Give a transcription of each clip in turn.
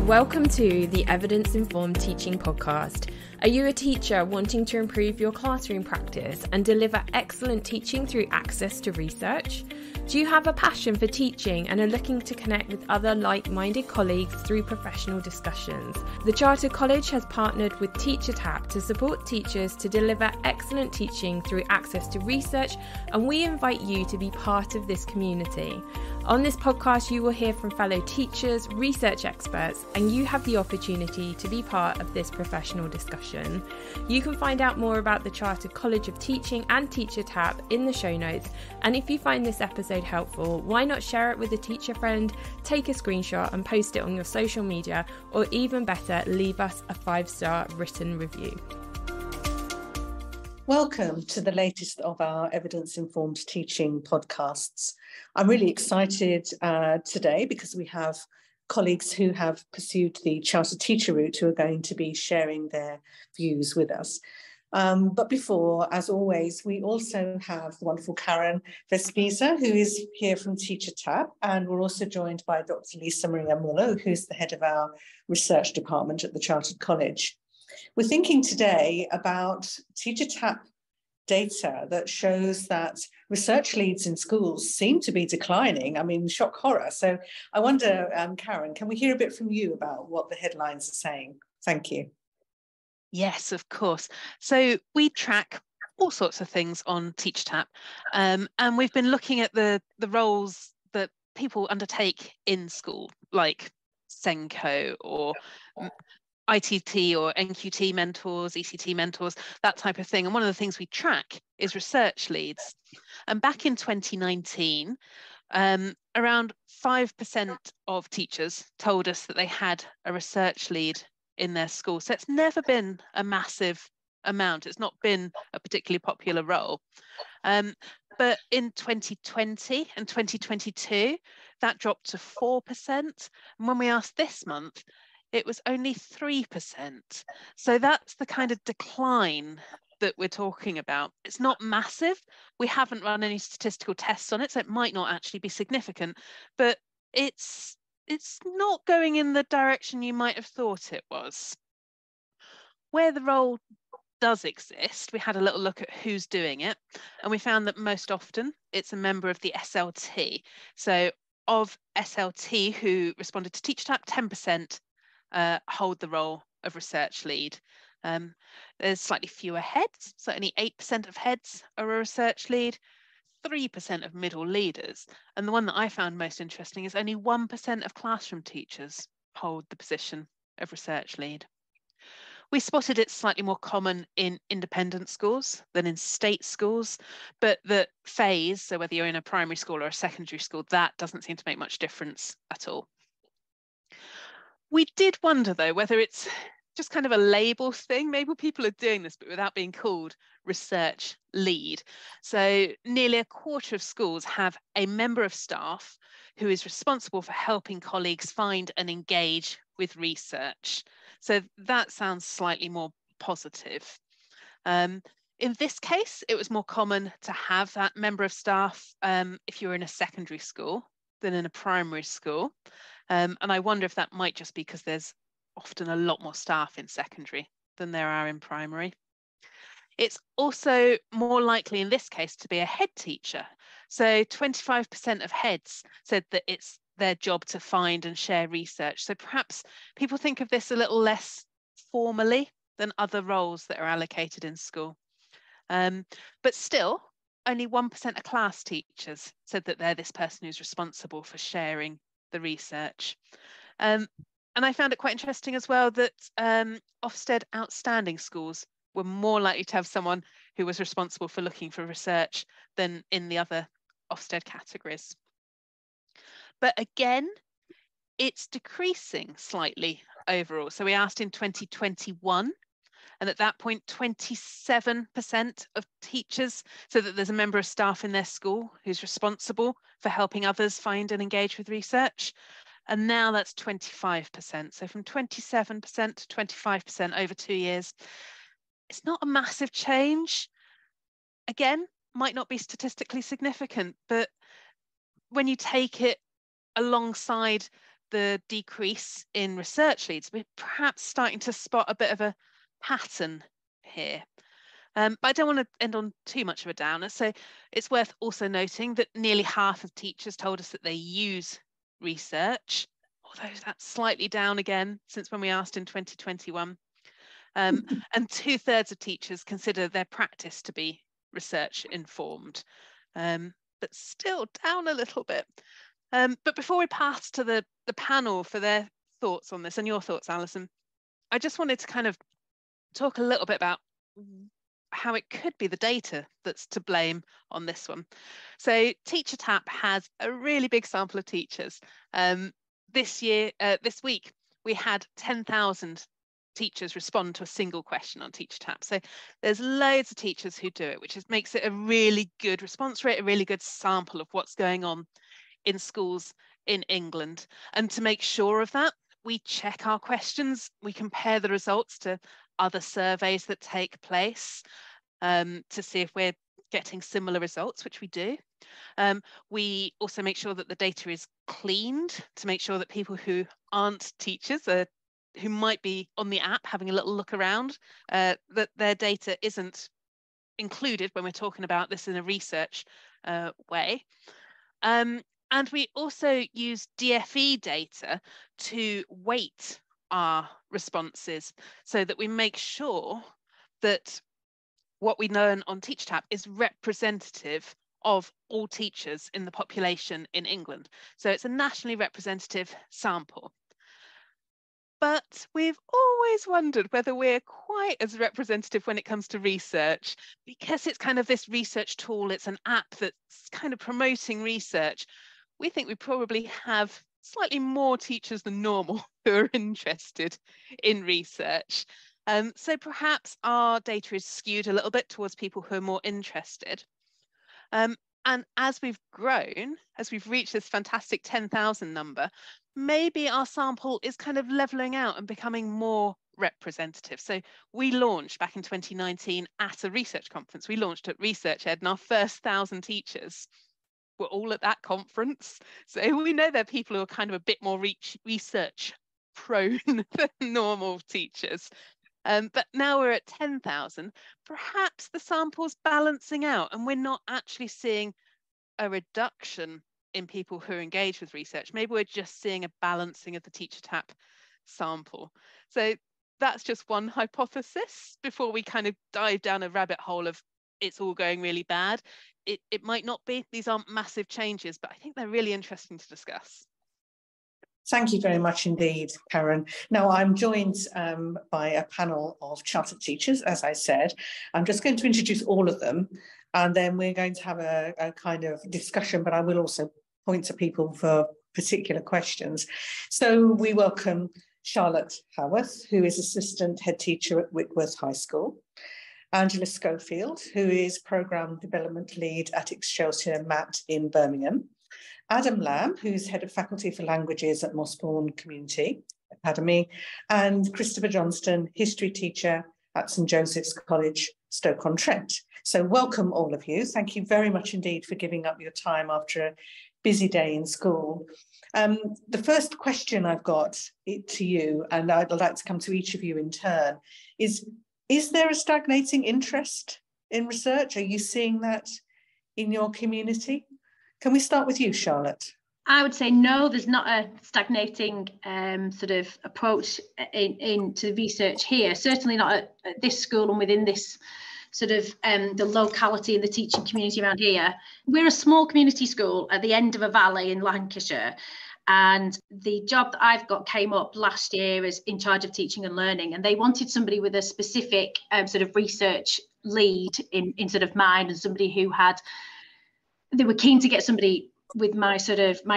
Welcome to the Evidence Informed Teaching Podcast. Are you a teacher wanting to improve your classroom practice and deliver excellent teaching through access to research? Do you have a passion for teaching and are looking to connect with other like-minded colleagues through professional discussions? The Chartered College has partnered with TeacherTapp to support teachers to deliver excellent teaching through access to research, and we invite you to be part of this community. On this podcast, you will hear from fellow teachers, research experts, and you have the opportunity to be part of this professional discussion. You can find out more about the Chartered College of Teaching and TeacherTapp in the show notes. And if you find this episode helpful, why not share it with a teacher friend, take a screenshot and post it on your social media, or even better, leave us a 5-star written review. Welcome to the latest of our evidence-informed teaching podcasts. I'm really excited today because we have colleagues who have pursued the chartered teacher route who are going to be sharing their views with us. But before, as always, we also have the wonderful Karen Wespieser, who is here from TeacherTapp, and we're also joined by Dr. Lisa-Maria Muller, who's the head of our research department at the Chartered College. We're thinking today about TeacherTapp data that shows that research leads in schools seem to be declining. I mean, shock horror. So I wonder, Karen, can we hear a bit from you about what the headlines are saying? Thank you. Yes, of course. So we track all sorts of things on TeacherTapp, and we've been looking at the roles that people undertake in school, like Senko or ITT or NQT mentors, ECT mentors, that type of thing. And one of the things we track is research leads. And back in 2019, around 5% of teachers told us that they had a research lead in their school. So it's never been a massive amount. It's not been a particularly popular role. But in 2020 and 2022, that dropped to 4%. And when we asked this month, it was only 3%. So that's the kind of decline that we're talking about. It's not massive. We haven't run any statistical tests on it, so it might not actually be significant, but it's not going in the direction you might have thought it was. Where the role does exist, we had a little look at who's doing it, and we found that most often it's a member of the SLT. So of SLT who responded to TeacherTapp, 10% hold the role of research lead. There's slightly fewer heads, so only 8% of heads are a research lead, 3% of middle leaders. And the one that I found most interesting is only 1% of classroom teachers hold the position of research lead. We spotted it slightly more common in independent schools than in state schools, but the phase, so whether you're in a primary school or a secondary school, that doesn't seem to make much difference at all. We did wonder, though, whether it's just kind of a label thing. Maybe people are doing this, but without being called research lead. So nearly a quarter of schools have a member of staff who is responsible for helping colleagues find and engage with research. So that sounds slightly more positive. In this case, it was more common to have that member of staff if you were in a secondary school than in a primary school. And I wonder if that might just be because there's often a lot more staff in secondary than there are in primary. It's also more likely in this case to be a head teacher. So 25% of heads said that it's their job to find and share research. So perhaps people think of this a little less formally than other roles that are allocated in school. But still, only 1% of class teachers said that they're this person who's responsible for sharing the research. And I found it quite interesting as well that Ofsted outstanding schools were more likely to have someone who was responsible for looking for research than in the other Ofsted categories. But again, it's decreasing slightly overall. So we asked in 2021, and at that point, 27% of teachers said that there's a member of staff in their school who's responsible for helping others find and engage with research. And now that's 25%. So from 27% to 25% over 2 years. It's not a massive change. Again, might not be statistically significant, but when you take it alongside the decrease in research leads, we're perhaps starting to spot a bit of a pattern here. But I don't want to end on too much of a downer. So it's worth also noting that nearly half of teachers told us that they use research, although that's slightly down again since when we asked in 2021. And 2/3 of teachers consider their practice to be research informed, but still down a little bit. But before we pass to the panel for their thoughts on this and your thoughts, Alison, I just wanted to kind of talk a little bit about how it could be the data that's to blame on this one. So TeacherTapp has a really big sample of teachers. This week, we had 10,000 teachers respond to a single question on TeacherTapp. So there's loads of teachers who do it, which makes it a really good response rate, a really good sample of what's going on in schools in England. And to make sure of that, we check our questions, we compare the results to other surveys that take place to see if we're getting similar results, which we do. We also make sure that the data is cleaned to make sure that people who aren't teachers, who might be on the app having a little look around, that their data isn't included when we're talking about this in a research way. And we also use DFE data to weight our responses so that we make sure that what we learn on TeacherTapp is representative of all teachers in the population in England. So it's a nationally representative sample. But we've always wondered whether we're quite as representative when it comes to research, because it's kind of this research tool, it's an app that's kind of promoting research. We think we probably have slightly more teachers than normal who are interested in research. So perhaps our data is skewed a little bit towards people who are more interested. And as we've grown, as we've reached this fantastic 10,000 number, maybe our sample is kind of leveling out and becoming more representative. So we launched back in 2019 at a research conference. We launched at ResearchEd, and our first 1,000 teachers were all at that conference. So we know there are people who are kind of a bit more research prone than normal teachers. But now we're at 10,000, perhaps the sample's balancing out and we're not actually seeing a reduction in people who are engaged with research. Maybe we're just seeing a balancing of the TeacherTapp sample. So that's just one hypothesis before we kind of dive down a rabbit hole of it's all going really bad. It might not be. These aren't massive changes, but I think they're really interesting to discuss. Thank you very much indeed, Karen. Now, I'm joined by a panel of chartered teachers, as I said. I'm just going to introduce all of them, and then we're going to have a kind of discussion, but I will also point to people for particular questions. So we welcome Charlotte Haworth, who is Assistant Head Teacher at Whitworth High School. Angela Schofield, who is Programme Development Lead at Excelsior MAT in Birmingham. Adam Lamb, who's Head of Faculty for Languages at Mossbourne Community Academy, and Christopher Johnston, History Teacher at St Joseph's College, Stoke-on-Trent. So welcome all of you. Thank you very much indeed for giving up your time after a busy day in school. The first question I've got to you, and I'd like to come to each of you in turn, is there a stagnating interest in research? Are you seeing that in your community? Can we start with you, Charlotte? I would say no, there's not a stagnating sort of approach into research here. Certainly not at this school and within this sort of the locality and the teaching community around here. We're a small community school at the end of a valley in Lancashire. And the job that I've got came up last year as in charge of teaching and learning, and they wanted somebody with a specific sort of research lead in sort of mind, and somebody who they were keen to get somebody with my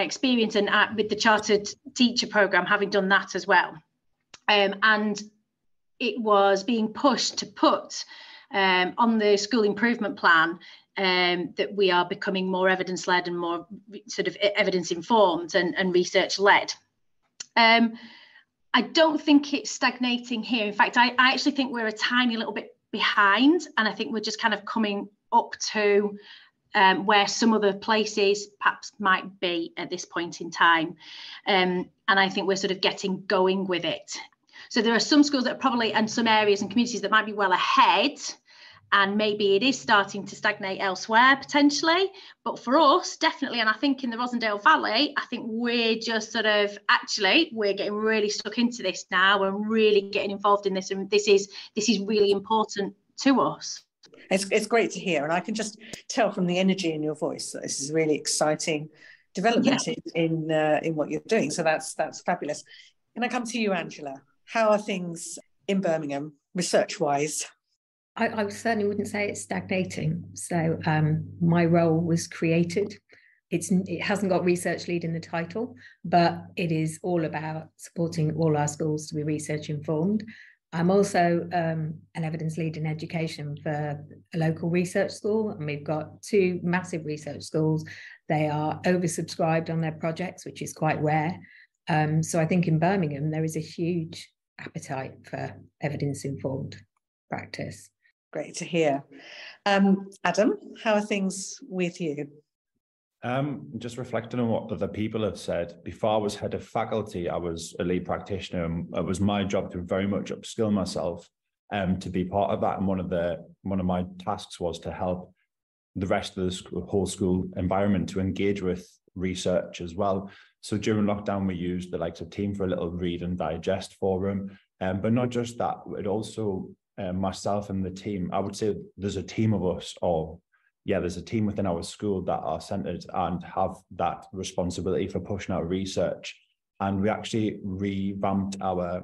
experience and with the chartered teacher programme, having done that as well. And it was being pushed to put on the school improvement plan that we are becoming more evidence-led and more sort of evidence-informed and research-led. I don't think it's stagnating here. In fact, I actually think we're a tiny little bit behind, and I think we're just kind of coming up to where some other places perhaps might be at this point in time. And I think we're sort of getting going with it. So there are some schools that are probably, and some areas and communities that might be well ahead, and maybe it is starting to stagnate elsewhere potentially. But for us, definitely, and I think in the Rosendale Valley, I think we're just sort of, actually, we're getting really stuck into this now and really getting involved in this. And this is really important to us. It's great to hear. And I can just tell from the energy in your voice that this is really exciting development in what you're doing. So that's fabulous. Can I come to you, Angela? How are things in Birmingham, research-wise? I certainly wouldn't say it's stagnating. So my role was created. It hasn't got research lead in the title, but it is all about supporting all our schools to be research informed. I'm also an evidence lead in education for a local research school, and we've got 2 massive research schools. They are oversubscribed on their projects, which is quite rare. So I think in Birmingham, there is a huge appetite for evidence informed practice. Great to hear. Adam, how are things with you? Just reflecting on what other people have said, before I was head of faculty, I was a lead practitioner, and it was my job to very much upskill myself to be part of that. And one of my tasks was to help the rest of the whole school environment to engage with research as well. So during lockdown, we used the likes of Team for a little read and digest forum, but not just that, it also myself and the team, I would say there's a team of us, there's a team within our school that are centred and have that responsibility for pushing out research. And we actually revamped our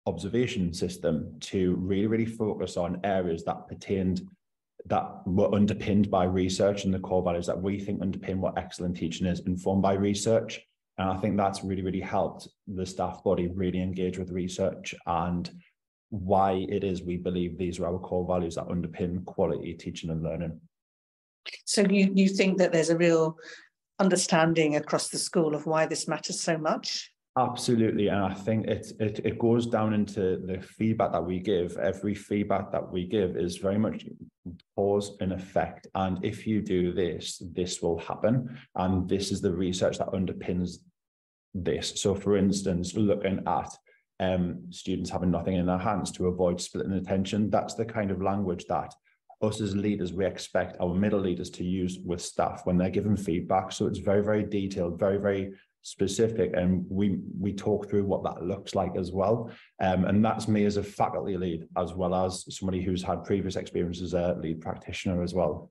observation system to really, really focus on areas that were underpinned by research and the core values that we think underpin what excellent teaching is, informed by research. And I think that's really, really helped the staff body really engage with research and why it is we believe these are our core values that underpin quality teaching and learning. So you think that there's a real understanding across the school of why this matters so much? Absolutely, and I think it goes down into the feedback that we give. Every feedback that we give is very much cause and effect, and if you do this, this will happen, and this is the research that underpins this. So for instance, looking at students having nothing in their hands to avoid splitting attention, that's the kind of language that us as leaders, we expect our middle leaders to use with staff when they're given feedback. So it's very, very detailed, very, very specific, and we talk through what that looks like as well. And that's me as a faculty lead, as well as somebody who's had previous experience as a lead practitioner as well.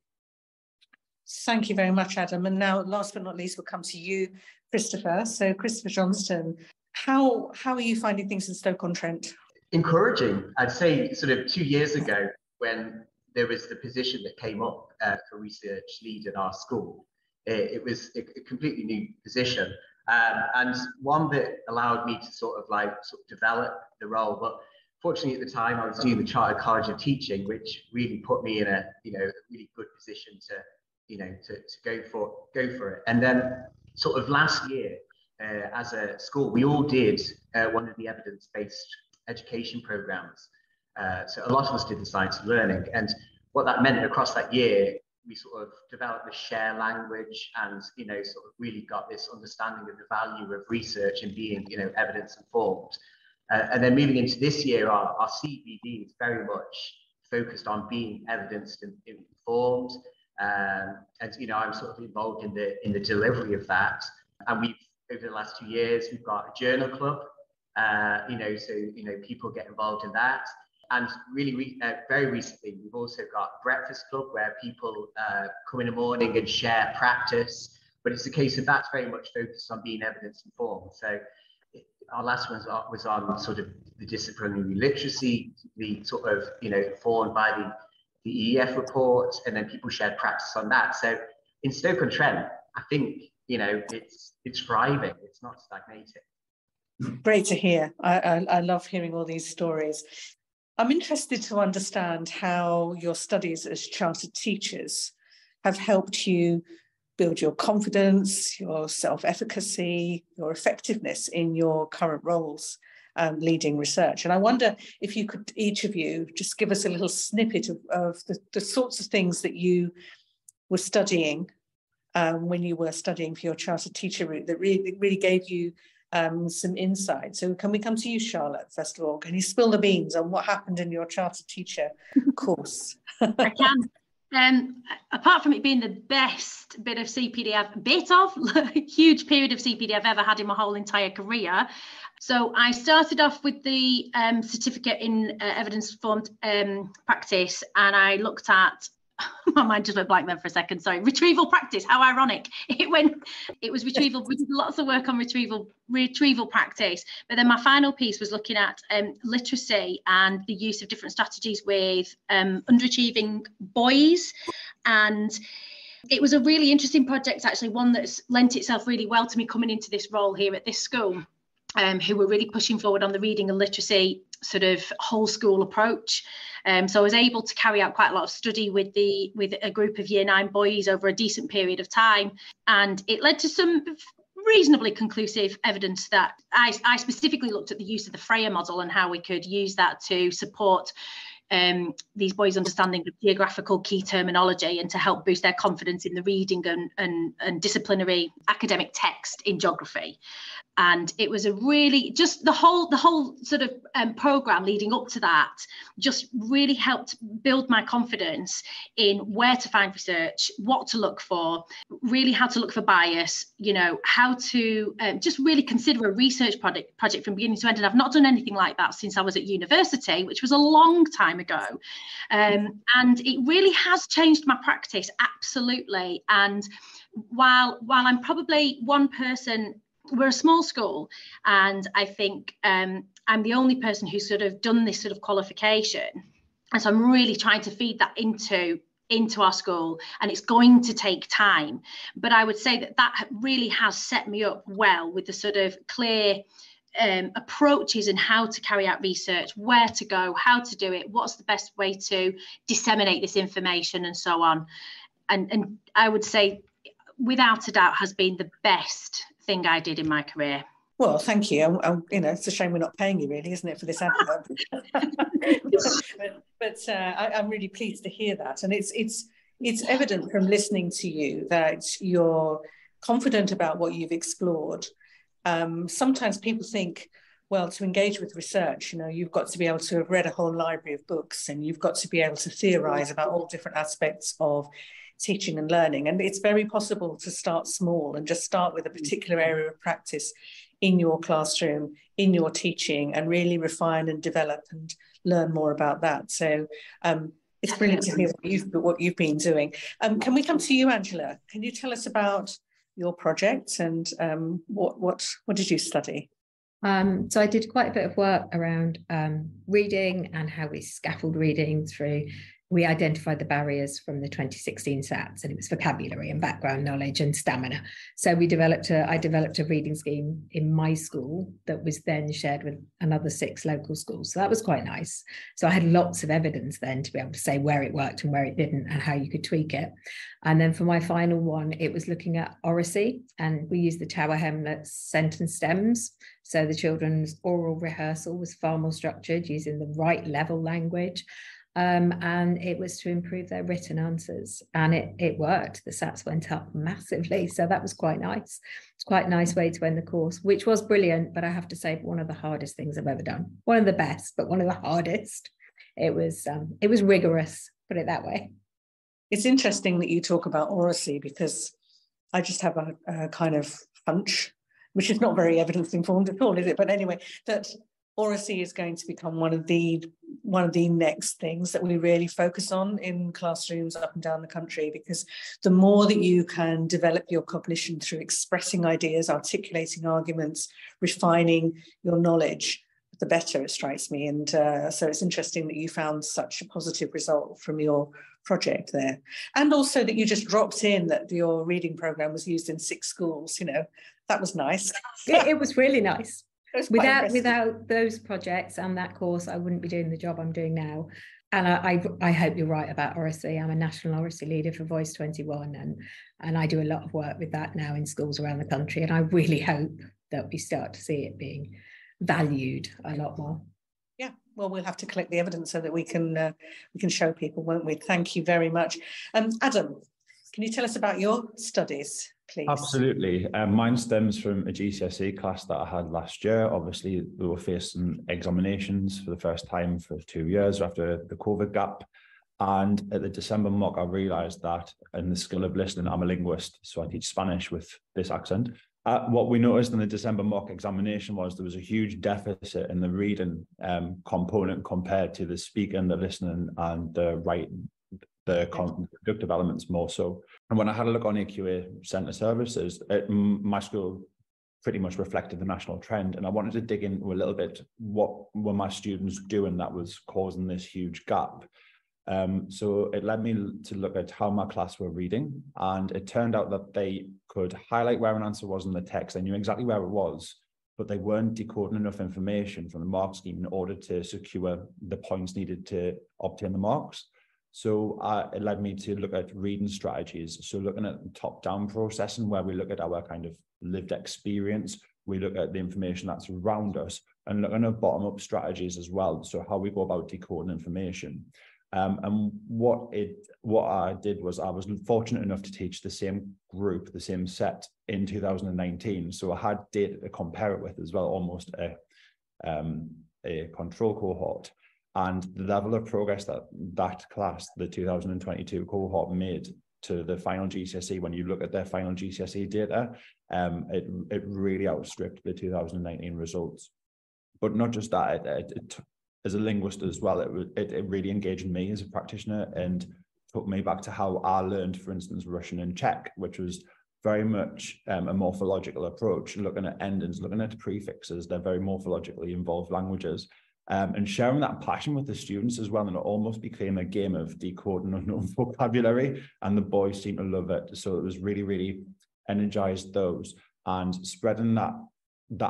Thank you very much, Adam. And now, last but not least, we'll come to you, Christopher. So Christopher Johnston, how are you finding things in Stoke-on-Trent? Encouraging. I'd say sort of 2 years ago, when there was the position that came up for research lead in our school, it was a completely new position, and one that allowed me to sort of develop the role. But fortunately, at the time, I was doing the Chartered College of Teaching, which really put me in a really good position to go for it. And then sort of last year, as a school, we all did one of the evidence-based education programs. So a lot of us did the science of learning, and what that meant across that year, we sort of developed the share language and sort of really got this understanding of the value of research and being evidence informed. And then moving into this year, our CBD is very much focused on being evidence informed, and I'm sort of involved in the delivery of that. And we've, over the last 2 years, we've got a journal club, so people get involved in that. And really, very recently, we've also got a breakfast club where people come in the morning and share practice. But it's a case of that's very much focused on being evidence informed. So our last one was on sort of the disciplinary literacy, the sort of informed by the EEF report, and then people shared practice on that. So in Stoke-on-Trent, I think it's thriving. It's not stagnating. Great to hear. I love hearing all these stories. I'm interested to understand how your studies as chartered teachers have helped you build your confidence, your self-efficacy, your effectiveness in your current roles leading research. And I wonder if you could, each of you, just give us a little snippet of the sorts of things that you were studying when you were studying for your chartered teacher route that really gave you some insight. So can we come to you, Charlotte, first of all? Can you spill the beans on what happened in your chartered teacher course? I can. Apart from it being the best bit of CPD huge period of CPD I've ever had in my whole entire career. So I started off with the certificate in evidence-informed practice, and I looked at, my mind just went blank then for a second, sorry, retrieval practice, how ironic. It was retrieval, we did lots of work on retrieval practice, but then my final piece was looking at literacy and the use of different strategies with underachieving boys. And it was a really interesting project, actually, one that's lent itself really well to me coming into this role here at this school, who were really pushing forward on the reading and literacy sort of whole school approach. So I was able to carry out quite a lot of study with a group of Year 9 boys over a decent period of time. And it led to some reasonably conclusive evidence that I specifically looked at the use of the Freya model and how we could use that to support these boys' understanding of geographical key terminology and to help boost their confidence in the reading and disciplinary academic text in geography. And it was a really, just the whole sort of program leading up to that just really helped build my confidence in where to find research, what to look for, really how to look for bias, how to just really consider a research project from beginning to end. And I've not done anything like that since I was at university, which was a long time ago. And it really has changed my practice, absolutely. And while I'm probably one person, we're a small school, and I think I'm the only person who's sort of done this sort of qualification. And so I'm really trying to feed that into our school, and it's going to take time. But I would say that really has set me up well with the sort of clear approaches and how to carry out research, where to go, how to do it, what's the best way to disseminate this information, and so on. And I would say, without a doubt, has been the best thing I did in my career. Well, thank you. It's a shame we're not paying you, really, isn't it, for this advert? but I'm really pleased to hear that, and it's evident from listening to you that you're confident about what you've explored. Sometimes people think, well, to engage with research, you've got to be able to have read a whole library of books, and you've got to be able to theorize about all different aspects of teaching and learning. And it's very possible to start small and just start with a particular area of practice in your classroom, in your teaching, and really refine and develop and learn more about that. So it's brilliant to hear what you've been doing. Can we come to you, Angela? Can you tell us about your project and what did you study? So I did quite a bit of work around reading and how we scaffold reading through. We identified the barriers from the 2016 SATs, and it was vocabulary and background knowledge and stamina. So I developed a reading scheme in my school that was then shared with another 6 local schools. So that was quite nice. So I had lots of evidence then to be able to say where it worked and where it didn't and how you could tweak it. And then for my final one, it was looking at oracy, and we used the Tower Hamlets sentence stems. So the children's oral rehearsal was far more structured, using the right level language. And it was to improve their written answers, and it worked. The SATs went up massively, so that was quite nice. It's quite a nice way to end the course, which was brilliant, but I have to say, one of the hardest things I've ever done. One of the best, but one of the hardest. It was rigorous, put it that way. It's interesting that you talk about oracy, because I just have a kind of hunch, which is not very evidence informed at all, is it? But anyway, that oracy is going to become one of the next things that we really focus on in classrooms up and down the country, because the more that you can develop your cognition through expressing ideas, articulating arguments, refining your knowledge, the better, it strikes me. And so it's interesting that you found such a positive result from your project there, and also that you just dropped in that your reading program was used in 6 schools. That was nice. It was really nice. Without those projects and that course, I wouldn't be doing the job I'm doing now. And I hope you're right about oracy. I'm a national oracy leader for Voice 21, and I do a lot of work with that now in schools around the country. And I really hope that we start to see it being valued a lot more. Yeah, well, we'll have to collect the evidence so that we can show people, won't we? Thank you very much. Adam, Can you tell us about your studies, please? Absolutely. Mine stems from a GCSE class that I had last year. Obviously, we were facing examinations for the first time for 2 years after the COVID gap. And at the December mock, I realised that in the skill of listening, I'm a linguist, so I teach Spanish with this accent. What we noticed in the December mock examination was there was a huge deficit in the reading component compared to the speaking, the listening, and the writing, the conductive elements more so. And when I had a look on AQA Centre Services, my school pretty much reflected the national trend. And I wanted to dig into a little bit, what were my students doing that was causing this huge gap? So it led me to look at how my class were reading, and it turned out that they could highlight where an answer was in the text. They knew exactly where it was, but they weren't decoding enough information from the mark scheme in order to secure the points needed to obtain the marks. So it led me to look at reading strategies. So looking at top-down processing, where we look at our kind of lived experience, we look at the information that's around us, and looking at bottom-up strategies as well. So how we go about decoding information. And what I did was I was fortunate enough to teach the same group, the same set in 2019. So I had data to compare it with as well, almost a control cohort. And the level of progress that class, the 2022 cohort, made to the final GCSE, when you look at their final GCSE data, it really outstripped the 2019 results. But not just that, as a linguist as well, it really engaged me as a practitioner and took me back to how I learned, for instance, Russian and Czech, which was very much a morphological approach, looking at endings, looking at prefixes. They're very morphologically involved languages. And sharing that passion with the students as well. And it almost became a game of decoding unknown vocabulary, and the boys seemed to love it. So it was really, really energized those, and spreading that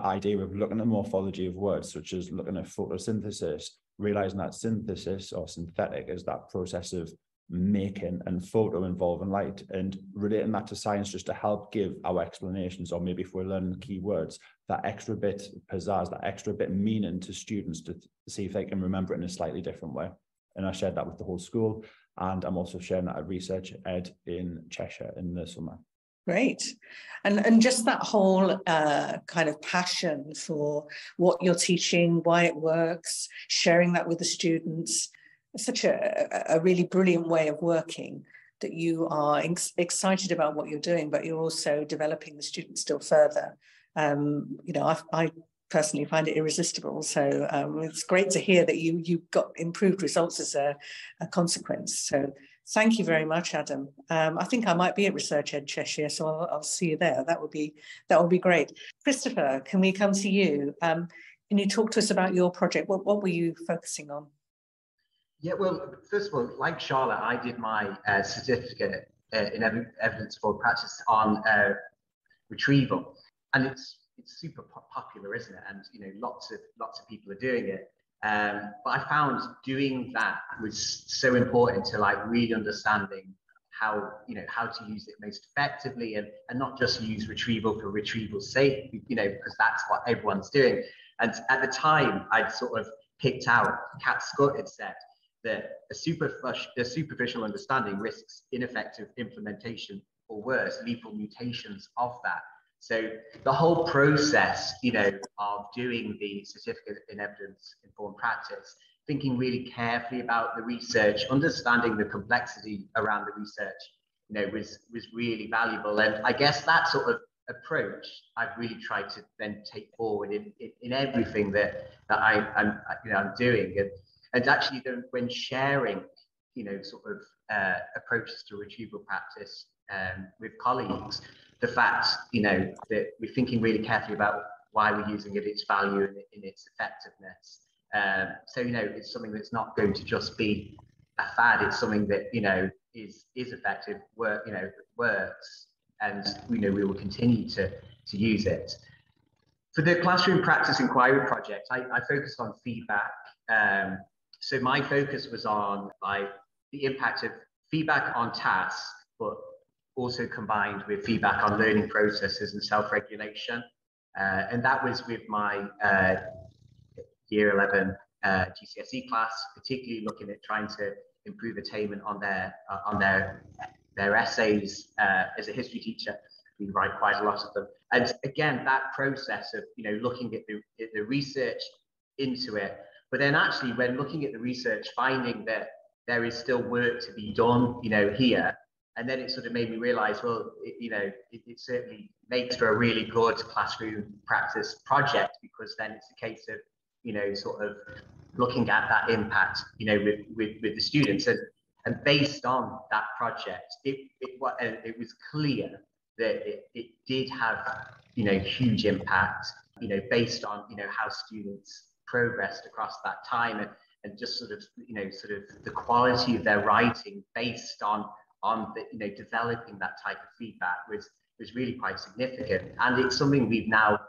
idea of looking at morphology of words, such as looking at photosynthesis, realizing that synthesis or synthetic is that process of making, and photo involving light, and relating that to science just to help give our explanations, or maybe if we're learning keywords, that extra bit pizzazz, that extra bit meaning to students to see if they can remember it in a slightly different way. And I shared that with the whole school, and I'm also sharing that at Research Ed in Cheshire in the summer. Great. And just that whole kind of passion for what you're teaching, why it works, sharing that with the students, such a really brilliant way of working, that you are excited about what you're doing, but you're also developing the students still further. I personally find it irresistible. So it's great to hear that you got improved results as a consequence. So thank you very much, Adam. I think I might be at Research Ed Cheshire, so I'll see you there. That would be great. Christopher, can we come to you? Can you talk to us about your project? What were you focusing on? Yeah, well, first of all, like Charlotte, I did my certificate in evidence-informed practice on retrieval, and it's super popular, isn't it? And lots of people are doing it. But I found doing that was so important to really understanding how to use it most effectively, and not just use retrieval for retrieval's sake, because that's what everyone's doing. And at the time, I'd sort of picked out, Cat Scott had said that a superficial understanding risks ineffective implementation, or worse, lethal mutations of that. So the whole process, of doing the certificate in evidence-informed practice, thinking really carefully about the research, understanding the complexity around the research, was really valuable. And I guess that sort of approach I've really tried to then take forward in everything that I'm doing. And actually, when sharing, approaches to retrieval practice with colleagues, the fact, that we're thinking really carefully about why we're using it, its value, and in its effectiveness. So, it's something that's not going to just be a fad. It's something that, is effective, works, and, we will continue to use it. For the classroom practice inquiry project, I focused on feedback. So my focus was on the impact of feedback on tasks, but also combined with feedback on learning processes and self-regulation. And that was with my year 11 GCSE class, particularly looking at trying to improve attainment on their their essays. As a history teacher, we write quite a lot of them. And again, that process of, looking at the research into it, but then actually when looking at the research, finding that there is still work to be done, here. And then it sort of made me realize, well, it certainly makes for a really good classroom practice project, because then it's a case of, sort of looking at that impact, with the students. And based on that project, it was clear that it did have, huge impact, based on, how students progressed across that time, and just sort of the quality of their writing based on the, developing that type of feedback was really quite significant. And it's something we've now,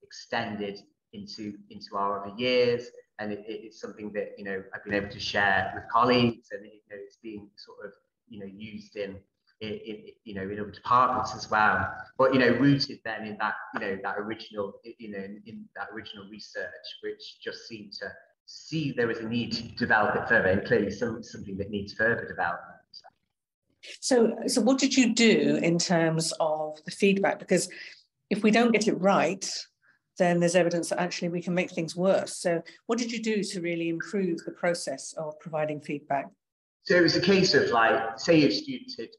extended into our other years. And it's something that, I've been able to share with colleagues, and, it's being sort of, used in other departments as well. But, rooted then in that, that original, in that original research, which just seemed to see there was a need to develop it further, and clearly something that needs further development. So what did you do in terms of the feedback? Because if we don't get it right, then there's evidence that actually we can make things worse. So what did you do to really improve the process of providing feedback? So it was a case of, like, say if students had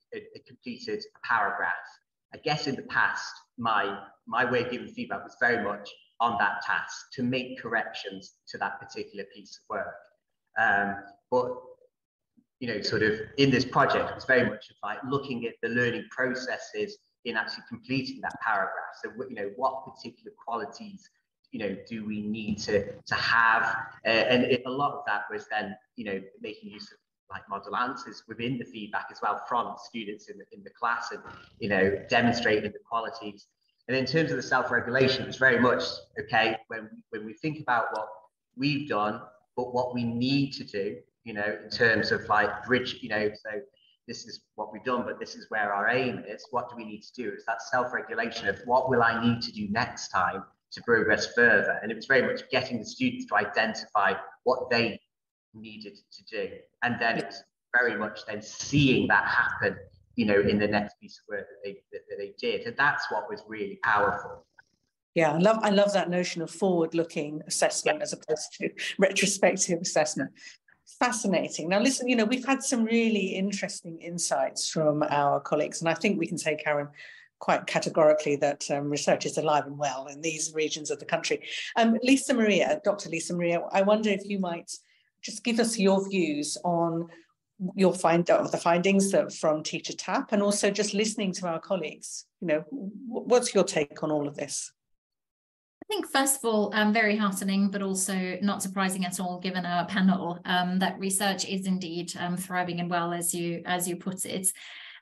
completed a paragraph, I guess in the past, my way of giving feedback was very much on that task to make corrections to that particular piece of work. But, sort of in this project, it's very much like looking at the learning processes in actually completing that paragraph. So, what particular qualities, do we need to have? And a lot of that was then, making use of like model answers within the feedback as well from students in the class, and, demonstrating the qualities. And in terms of the self-regulation, it's very much, okay, when we think about what we've done, but what we need to do, in terms of like bridge, so this is what we've done, but this is where our aim is. What do we need to do? It's that self-regulation of what will I need to do next time to progress further. And it was very much getting the students to identify what they needed to do. And then it's very much then seeing that happen, in the next piece of work that they did. And that's what was really powerful. Yeah, I love that notion of forward-looking assessment as opposed to retrospective assessment. Fascinating. Now, listen, we've had some really interesting insights from our colleagues, and I think we can say, Karen, quite categorically that research is alive and well in these regions of the country. Lisa-Maria, Dr. Lisa-Maria, I wonder if you might just give us your views on the findings from TeacherTapp, and also just listening to our colleagues. What's your take on all of this? I think, first of all, very heartening, but also not surprising at all, given our panel, that research is indeed thriving and well, as you put it.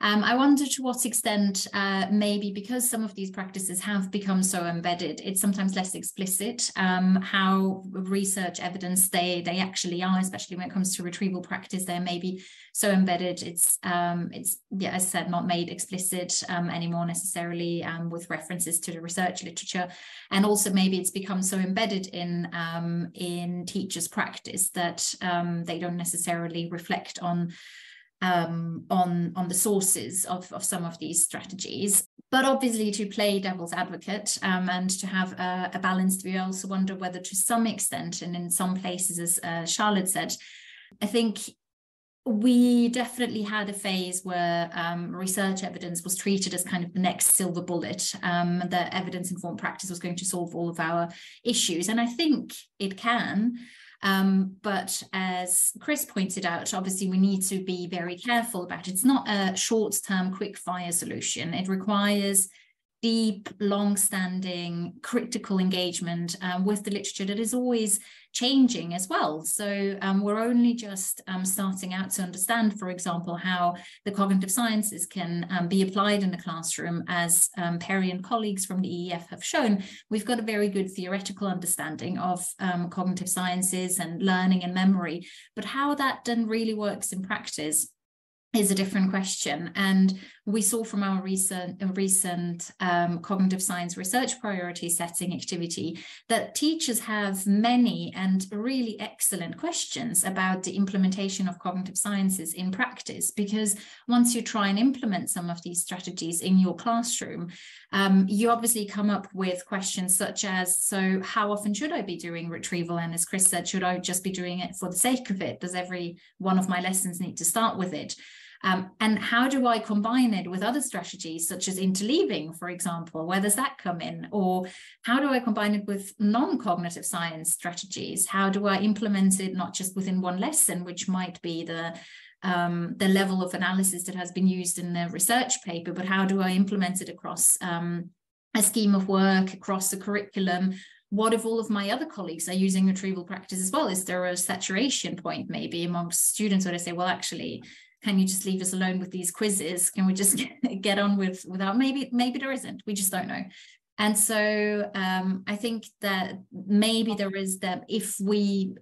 I wonder to what extent, maybe because some of these practices have become so embedded, it's sometimes less explicit how research evidence they actually are, especially when it comes to retrieval practice. They're maybe so embedded, it's as I said, not made explicit anymore necessarily with references to the research literature. And also maybe it's become so embedded in teachers' practice that they don't necessarily reflect on the sources of some of these strategies. But obviously, to play devil's advocate and to have a balanced view, I also wonder whether to some extent, and in some places, as Charlotte said, I think we definitely had a phase where research evidence was treated as kind of the next silver bullet, that evidence-informed practice was going to solve all of our issues. And I think it can. But as Chris pointed out, obviously we need to be very careful about it. It's not a short-term quick-fire solution. It requires deep, long-standing, critical engagement with the literature that is always changing as well. So we're only just starting out to understand, for example, how the cognitive sciences can be applied in the classroom. As Perry and colleagues from the EEF have shown, we've got a very good theoretical understanding of cognitive sciences and learning and memory, but how that then really works in practice is a different question. And we saw from our recent cognitive science research priority setting activity that teachers have many and really excellent questions about the implementation of cognitive sciences in practice, because once you try and implement some of these strategies in your classroom, you obviously come up with questions such as, so how often should I be doing retrieval? And as Chris said, should I just be doing it for the sake of it? Does every one of my lessons need to start with it? And how do I combine it with other strategies such as interleaving, for example? Where does that come in? Or how do I combine it with non-cognitive science strategies? How do I implement it not just within one lesson, which might be the level of analysis that has been used in the research paper, but how do I implement it across a scheme of work, across the curriculum? What if all of my other colleagues are using retrieval practice as well? Is there a saturation point maybe amongst students where they say, well, actually, can you just leave us alone with these quizzes? Can we just get on without? Maybe there isn't. We just don't know. And so I think that maybe there is that if we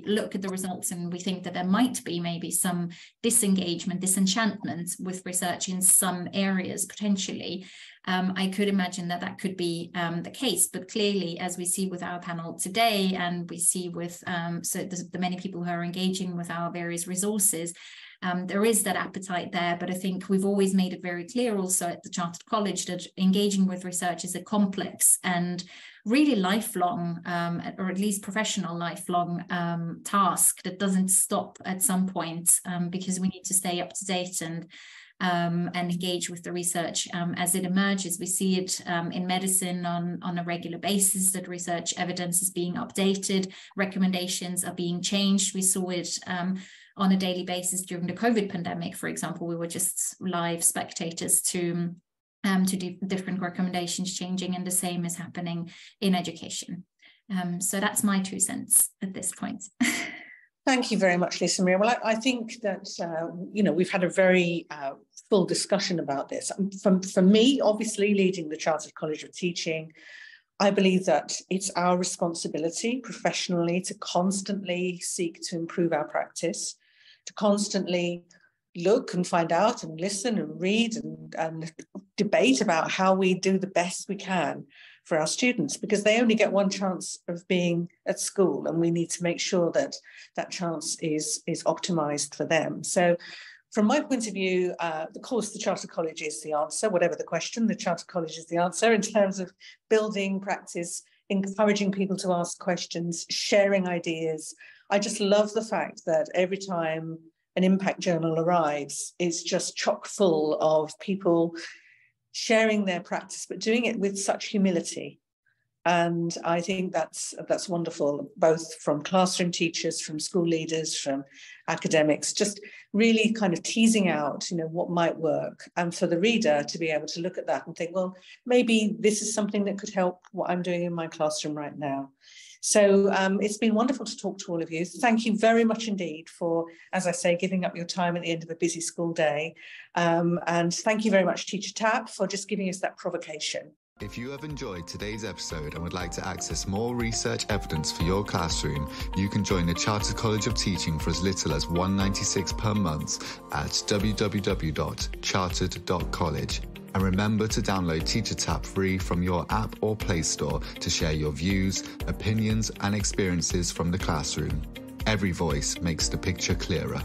look at the results and we think that there might be maybe some disengagement, disenchantment with research in some areas potentially, I could imagine that could be the case. But clearly, as we see with our panel today, and we see with the many people who are engaging with our various resources, there is that appetite there, but I think we've always made it very clear also at the Chartered College that engaging with research is a complex and really lifelong, or at least professional lifelong task that doesn't stop at some point, because we need to stay up to date and engage with the research as it emerges. We see it in medicine on a regular basis, that research evidence is being updated, recommendations are being changed. We saw it on a daily basis during the COVID pandemic, for example. We were just live spectators to different recommendations changing, and the same is happening in education. So that's my 2 cents at this point. Thank you very much, Lisa-Maria. Well, I think that, we've had a very full discussion about this. For me, obviously, leading the Chartered College of Teaching, I believe that it's our responsibility professionally to constantly seek to improve our practice, to constantly look and find out and listen and read and debate about how we do the best we can for our students, because they only get one chance of being at school, and we need to make sure that that chance is optimized for them. So from my point of view, of course, the Chartered College is the answer. Whatever the question, the Chartered College is the answer in terms of building practice, encouraging people to ask questions, sharing ideas. I just love the fact that every time an impact journal arrives, it's just chock full of people sharing their practice, but doing it with such humility. And I think that's wonderful, both from classroom teachers, from school leaders, from academics, just really kind of teasing out, what might work. And for the reader to be able to look at that and think, well, maybe this is something that could help what I'm doing in my classroom right now. So it's been wonderful to talk to all of you. Thank you very much indeed for, as I say, giving up your time at the end of a busy school day. And thank you very much, TeacherTapp, for just giving us that provocation. If you have enjoyed today's episode and would like to access more research evidence for your classroom, you can join the Chartered College of Teaching for as little as $1.96 per month at www.chartered.college. And remember to download TeacherTapp free from your app or Play Store to share your views, opinions, and experiences from the classroom. Every voice makes the picture clearer.